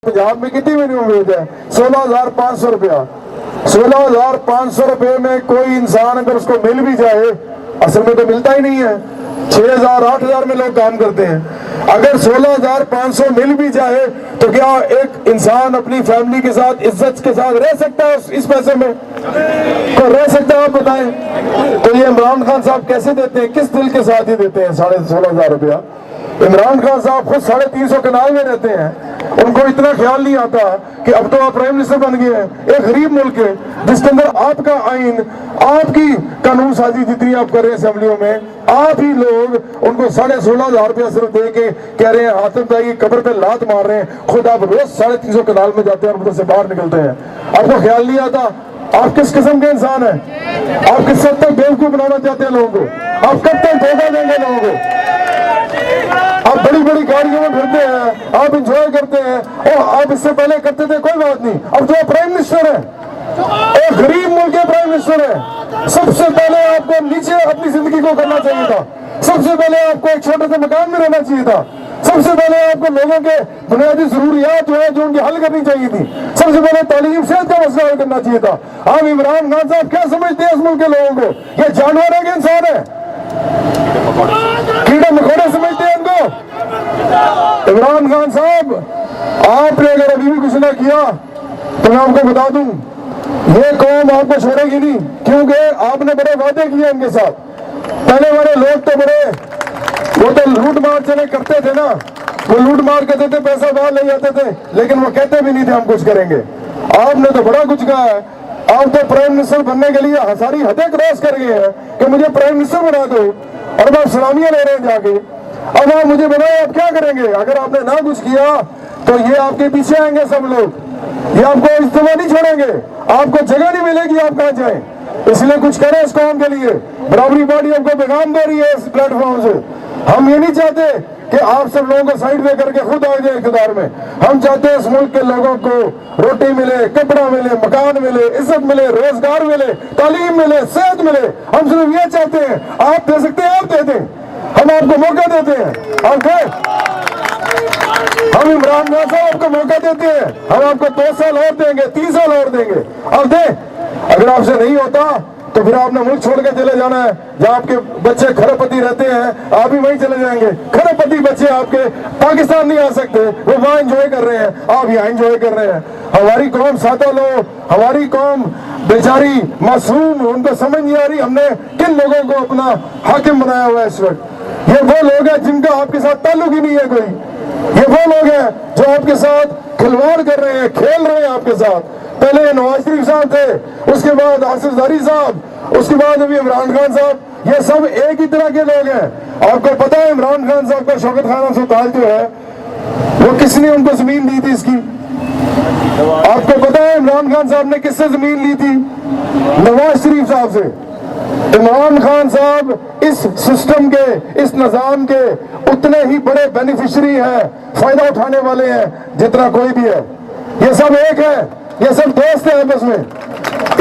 پنجاب میں کتنی minimum wage ہے؟ 16,500 روپیہ. 16,500 روپے میں کوئی انسان اگر اس کو مل بھی جائے، اصل میں تو ملتا ہی نہیں ہے. 6,000 8,000 میں لوگ کام کرتے ہیں. اگر 16,500 مل بھی جائے تو کیا ایک انسان اپنی فیملی کے ساتھ عزت کے ساتھ رہ سکتا ہے اس پیسے میں؟ تو رہ سکتا ہے؟ آپ بتائیں. تو یہ عمران خان صاحب کیسے دیتے ہیں؟ کس دل کے ساتھ ہی دیتے ہیں 16,500 روپیہ؟ عمران خان صاحب خود 350 کنال میں رہتے ہیں. ان کو اتنا خیال نہیں آتا کہ اب تو آپ پرائم منسٹر بن گئے ہیں ایک غریب ملک ہے جس کے اندر آپ کا آئین، آپ کی قانون سازی جتنی آپ کر رہے ہیں اسمبلیوں میں، آپ ہی لوگ ان کو 16,500 روپیہ صرف دے کے کہہ رہے ہیں حاتم طائی کی قبر پہ لات مار رہے ہیں. خود آپ روز 350 کنال میں جاتے ہیں اور ادھر سے باہر نکلتے ہیں. آپ کو خیال نہیں آتا؟ آپ کس قسم کے انسان ہیں؟ آپ کس حد تک بیوقوف بنانا چاہتے ہیں لوگوں کو؟ آپ کب تک دھوکہ دیں گے لوگوں کو؟ آپ بڑی بڑی گاڑیوں میں پھرتے ہیں، آپ انجوائے کرتے ہیں، اور آپ اس سے پہلے کرتے تھے کوئی بات نہیں. اب جو پرائم منسٹر ہے، ایک غریب ملک کے پرائم منسٹر ہے، سب سے پہلے آپ کو نیچے اپنی زندگی کو کرنا چاہیے تھا. سب سے پہلے آپ کو ایک چھوٹے سے مکان میں رہنا چاہیے تھا. سب سے پہلے آپ کو لوگوں کے بنیادی ضروریات جو ہے جو ان کی حل کرنی چاہیے تھی. سب سے پہلے تعلیم صحت کا مسئلہ حل کرنا چاہیے تھا. آپ عمران خان صاحب کیا سمجھتے ہیں اس ملک کے لوگوں کو؟ یہ جانور ہے کہ انسان ہے؟ کیڑے مکوڑے سمجھتے ہیں ان کو؟ عمران خان صاحب، آپ نے اگر ابھی بھی کچھ نہ کیا تو میں آپ کو بتا دوں یہ قوم آپ کو چھوڑے گی نہیں، کیونکہ آپ نے بڑے وعدے کیے ان کے ساتھ. پہلے والے لوگ تو وہ تو لوٹ مار چلے کرتے تھے نا، وہ لوٹ مار کرتے تھے، پیسہ باہر لے جاتے تھے، لیکن وہ کہتے بھی نہیں تھے ہم کچھ کریں گے. آپ نے تو بڑا کچھ کہا ہے. آپ تو پرائم منسٹر بننے کے لیے ساری حدیں کراس کر گئے ہیں کہ مجھے پرائم منسٹر بنا دو، اور اب آپ سلامیاں لے رہے ہیں جا کے. اب آپ مجھے بتائیں آپ کیا کریں گے؟ اگر آپ نے نہ کچھ کیا تو یہ آپ کے پیچھے آئیں گے سب لوگ، یہ آپ کو اجتماع نہیں چھوڑیں گے، آپ کو جگہ نہیں ملے گی آپ کہاں جائیں. اس لیے کچھ کریں اس قوم کے لیے. برابری پارٹی آپ کو پیغام دے رہی ہے اس پلیٹ فارم سے. ہم یہ نہیں چاہتے کہ آپ سب لوگوں کو سائڈ میں کر کے خود آ جائیں اقتدار میں. ہم چاہتے ہیں اس ملک کے لوگوں کو روٹی ملے، کپڑا ملے، مکان ملے، عزت ملے، روزگار ملے، تعلیم ملے، صحت ملے. ہم صرف یہ چاہتے ہیں. آپ دے سکتے ہیں، آپ دے دیں، ہم آپ کو موقع دیتے ہیں. آپ دیں، ہم عمران خان صاحب آپ کو موقع دیتے ہیں. ہم آپ کو 2 سال اور دیں گے، 3 سال اور دیں گے، آپ دیں. اگر آپ سے نہیں ہوتا تو پھر آپ نے ملک چھوڑ کے چلے جانا ہے. جہاں آپ کے بچے کھرب پتی رہتے ہیں آپ بھی وہیں چلے جائیں گے. کھرب پتی بچے آپ کے پاکستان نہیں آ سکتے، وہ وہاں انجوائے کر رہے ہیں، آپ یہاں انجوائے کر رہے ہیں. ہماری قوم سادہ لوگ، ہماری قوم بیچاری معصوم، ان کو سمجھ نہیں آ رہی ہم نے کن لوگوں کو اپنا حاکم بنایا ہوا ہے اس وقت. یہ وہ لوگ ہیں جن کا آپ کے ساتھ تعلق ہی نہیں ہے کوئی. یہ وہ لوگ ہیں جو آپ کے ساتھ کھلواڑ کر رہے ہیں، کھیل رہے ہیں آپ کے ساتھ. پہلے نواز شریف صاحب تھے، اس کے بعد آصف زاری صاحب، اس کے بعد ابھی عمران خان صاحب. یہ سب ایک ہی طرح کے لوگ ہیں. آپ کو پتا ہے عمران خان صاحب کا شوکت خان اسپتال جو ہے وہ کس نے ان کو زمین دی تھی اس کی؟ آپ کو پتا ہے عمران خان صاحب نے کس سے زمین لی تھی؟ نواز شریف صاحب سے. عمران خان صاحب اس سسٹم کے، اس نظام کے اتنے ہی بڑے بینیفیشری ہیں، فائدہ اٹھانے والے ہیں جتنا کوئی بھی ہے. یہ سب ایک ہے، یہ سب دوست ہیں آپس میں.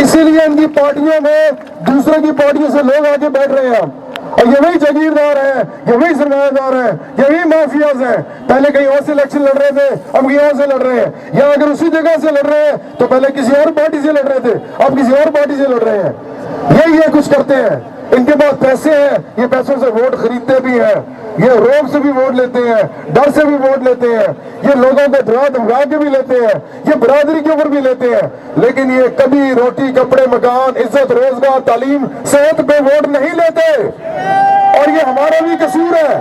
اسی لیے ان کی پارٹیوں میں دوسرے کی پارٹیوں سے لوگ آ کے بیٹھ رہے ہیں. اور یہ وہی جاگیردار ہیں، یہ وہی سرمایہ دار ہیں، یہ وہی مافیاز ہیں. پہلے کہیں اور سے الیکشن لڑ رہے تھے، اب کہیں اور سے لڑ رہے ہیں. یا اگر اسی جگہ سے لڑ رہے ہیں تو پہلے کسی اور پارٹی سے لڑ رہے تھے، اب کسی اور پارٹی سے لڑ رہے ہیں. یہ کچھ کرتے ہیں. ان کے پاس پیسے ہیں، یہ پیسوں سے ووٹ خریدتے بھی ہیں، یہ روب سے بھی ووٹ لیتے ہیں، ڈر سے بھی ووٹ لیتے ہیں، یہ لوگوں کو ڈرا دھمکا کے بھی لیتے ہیں، یہ برادری کے اوپر بھی لیتے ہیں. لیکن یہ کبھی روٹی، کپڑے، مکان، عزت، روزگار، تعلیم، صحت پہ ووٹ نہیں لیتے. اور یہ ہمارا بھی قصور ہے،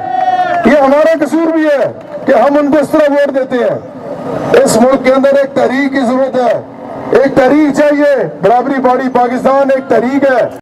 یہ ہمارا قصور بھی ہے کہ ہم ان کو اس طرح ووٹ دیتے ہیں. اس ملک کے اندر ایک تحریک کی ضرورت ہے، ایک تحریک چاہیے. برابری پارٹی پاکستان ایک تحریک ہے.